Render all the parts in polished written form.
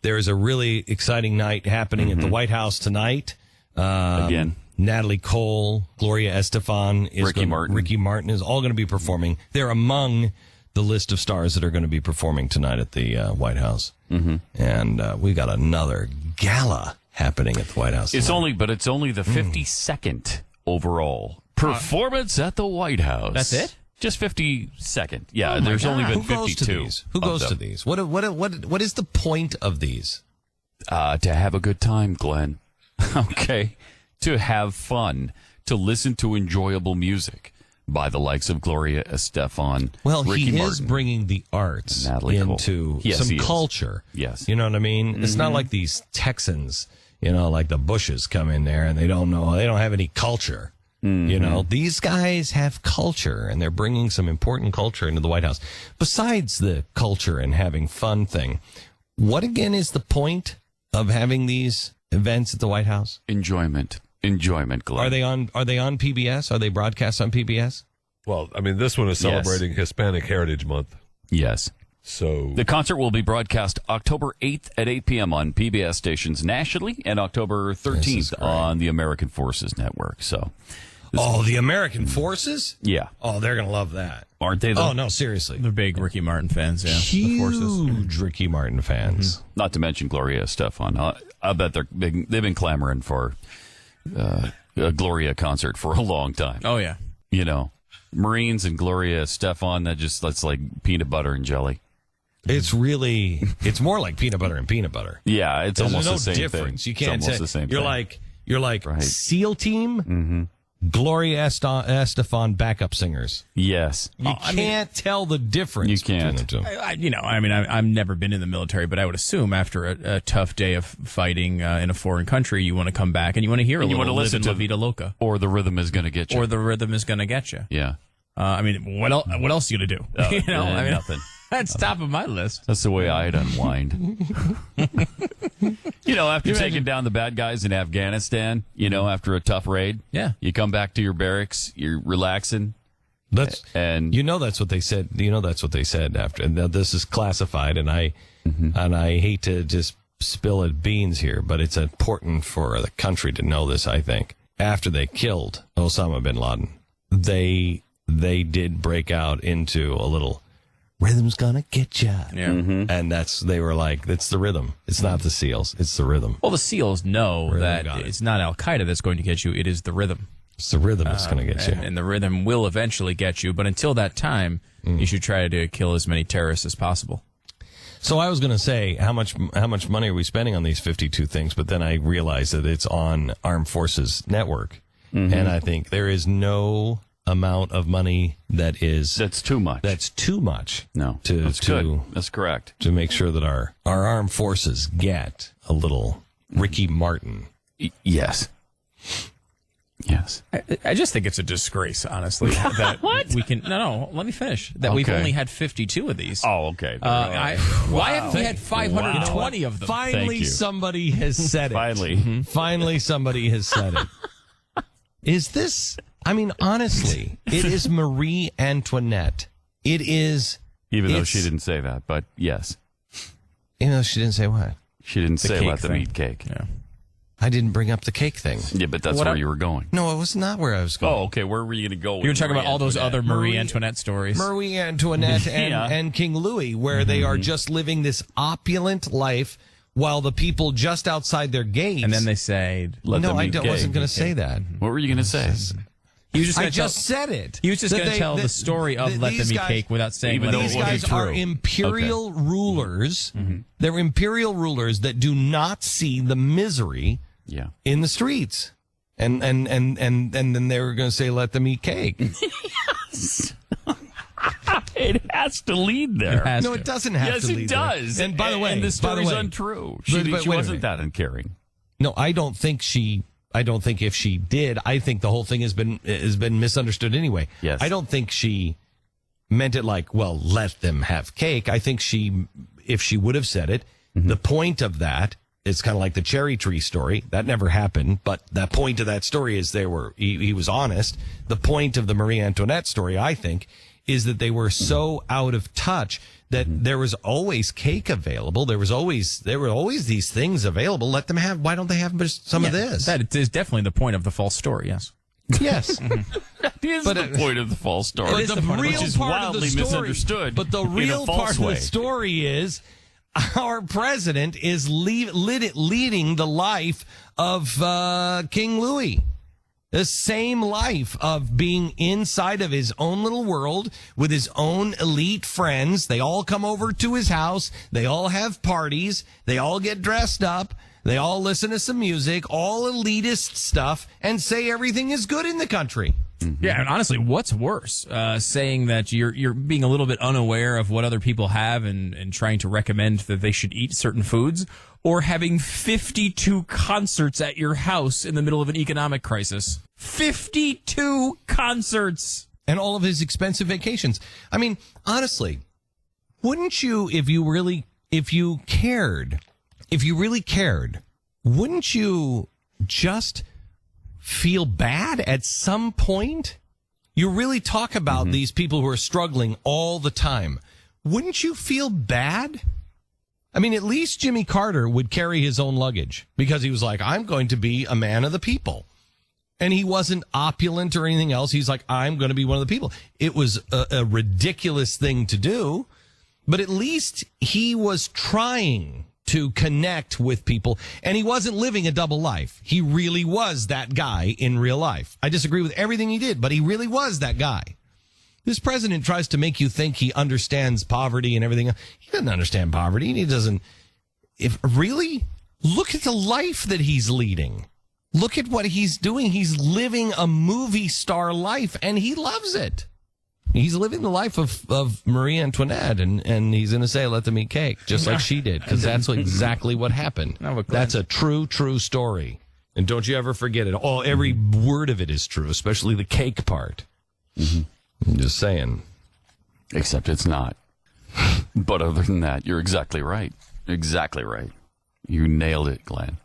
There is a really exciting night happening at the White House tonight. Again. Natalie Cole, Gloria Estefan, Ricky Martin is all going to be performing. They're among the list of stars that are going to be performing tonight at the White House. Mm-hmm. And we got another gala happening at the White House. It's only the 52nd overall performance at the White House. That's it? Just 52nd. Yeah, there's only been 52. Who goes to these? What is the point of these? To have a good time, Glenn. Okay. To have fun. To listen to enjoyable music by the likes of Gloria Estefan. Well, Ricky he Martin, is bringing the arts Natalie Cole. into Yes, some he is. culture. Yes. You know what I mean? It's not like these Texans, like the Bushes come in there and they don't have any culture. You know, these guys have culture, and they're bringing some important culture into the White House. Besides the culture and having fun thing, what again is the point of having these events at the White House? Enjoyment, Glenn. Are they on PBS? Are they broadcast on PBS? Well, I mean, this one is celebrating Hispanic Heritage Month. Yes. So the concert will be broadcast October 8th at 8 p.m. on PBS stations nationally and October 13th on the American Forces Network. So, the American Forces? Yeah. Oh, they're going to love that. Aren't they, though? Oh, no, seriously. They're big Ricky Martin fans, yeah. Huge The Forces. Ricky Martin fans. Not to mention Gloria Estefan. I bet they've been clamoring for a Gloria concert for a long time. Oh, yeah. You know, Marines and Gloria Estefan, that's like peanut butter and jelly. It's more like peanut butter and peanut butter. Yeah, it's There's almost no the same difference. thing. You can't it's almost say the same you're thing. like Right. SEAL Team, Gloria Estefan backup singers. Yes. You can't tell the difference. You can't. between the two. I've never been in the military, but I would assume after a tough day of fighting in a foreign country, you want to come back and you want to hear a little listen Live to La Vida Loca. Or the rhythm is going to get you. Or the rhythm is going to get you. Yeah. What else are you going to do? Nothing. That's top of my list. That's the way I'd unwind. After taking down the bad guys in Afghanistan, after a tough raid, you come back to your barracks, you're relaxing. That's what they said. That's what they said after. And this is classified, and I hate to just spill beans here, but it's important for the country to know this. I think after they killed Osama bin Laden, they did break out into a little. Rhythm's gonna get ya. Yeah. And they were like, it's the rhythm. It's not the SEALs. It's the rhythm. Well, the SEALs know that it's not Al-Qaeda that's going to get you. It is the rhythm. It's the rhythm that's going to get you. And the rhythm will eventually get you. But until that time, you should try to kill as many terrorists as possible. So I was going to say, how much money are we spending on these 52 things? But then I realized that it's on Armed Forces Network. And I think there is no amount of money that's too much. That's too much. No, that's good. That's correct. To make sure that our armed forces get a little Ricky Martin. Yes. I just think it's a disgrace, honestly. That What? We can no. Let me finish. That we've only had 52 of these. Oh, okay. Why haven't we had 520 of them? Finally, somebody has said it. Finally, somebody has said it. Is this? I mean, honestly, it is Marie Antoinette. It is. Even though she didn't say that, but yes. She didn't say what? She didn't say let them eat cake. Yeah. I didn't bring up the cake thing. Yeah, but that's where you were going. No, it was not where I was going. Oh, okay. Where were you going to go? You were talking about all those other Marie Antoinette stories. Marie Antoinette and King Louis, where they are just living this opulent life while the people just outside their gates. And then they say, wasn't going to say that. What were you going to say? I just said it. He was just going to tell the story of Let Them Eat Cake without saying But these guys are imperial rulers. They're imperial rulers that do not see the misery in the streets. And then they were going to say, let them eat cake. Yes. It has to lead there. It doesn't have to lead there. Yes, it does. And by the way, the story's untrue. She wasn't that uncaring. No, I don't think if she did, I think the whole thing has been misunderstood anyway. Yes. I don't think she meant it like, well, let them have cake. I think if she would have said it, the point of that, it's kind of like the cherry tree story. That never happened, but the point of that story is he was honest. The point of the Marie Antoinette story, I think, is that they were so out of touch that there was always cake available. There were always these things available. Let them have. Why don't they have some of this? That is definitely the point of the false story. Yes. Yes. That is the point of the false story. But the real which is part wildly of the story, misunderstood. But the real part of the story is our president is leading the life of King Louis. The same life of being inside of his own little world with his own elite friends. They all come over to his house. They all have parties. They all get dressed up. They all listen to some music, all elitist stuff, and say everything is good in the country. Yeah, and honestly, what's worse? Saying that you're being a little bit unaware of what other people have and trying to recommend that they should eat certain foods, or having 52 concerts at your house in the middle of an economic crisis. 52 concerts! And all of his expensive vacations. I mean, honestly, wouldn't you, if you really cared, wouldn't you just feel bad at some point? You really talk about these people who are struggling all the time. Wouldn't you feel bad? I mean, at least Jimmy Carter would carry his own luggage because he was like, I'm going to be a man of the people. And he wasn't opulent or anything else. He's like, I'm going to be one of the people. It was a ridiculous thing to do, but at least he was trying to connect with people, and he wasn't living a double life. He really was that guy in real life. I disagree with everything he did, but he really was that guy. This president tries to make you think he understands poverty and everything. He doesn't understand poverty. He doesn't. Really, look at the life that he's leading. Look at what he's doing. He's living a movie star life, and he loves it. He's living the life of Marie Antoinette, and he's going to say, let them eat cake, just like she did, because that's exactly what happened. That's a true story. And don't you ever forget it. Every word of it is true, especially the cake part. I'm just saying. Except it's not. But other than that, you're exactly right. Exactly right. You nailed it, Glenn.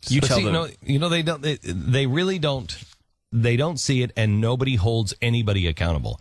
They really don't. They don't see it, and nobody holds anybody accountable.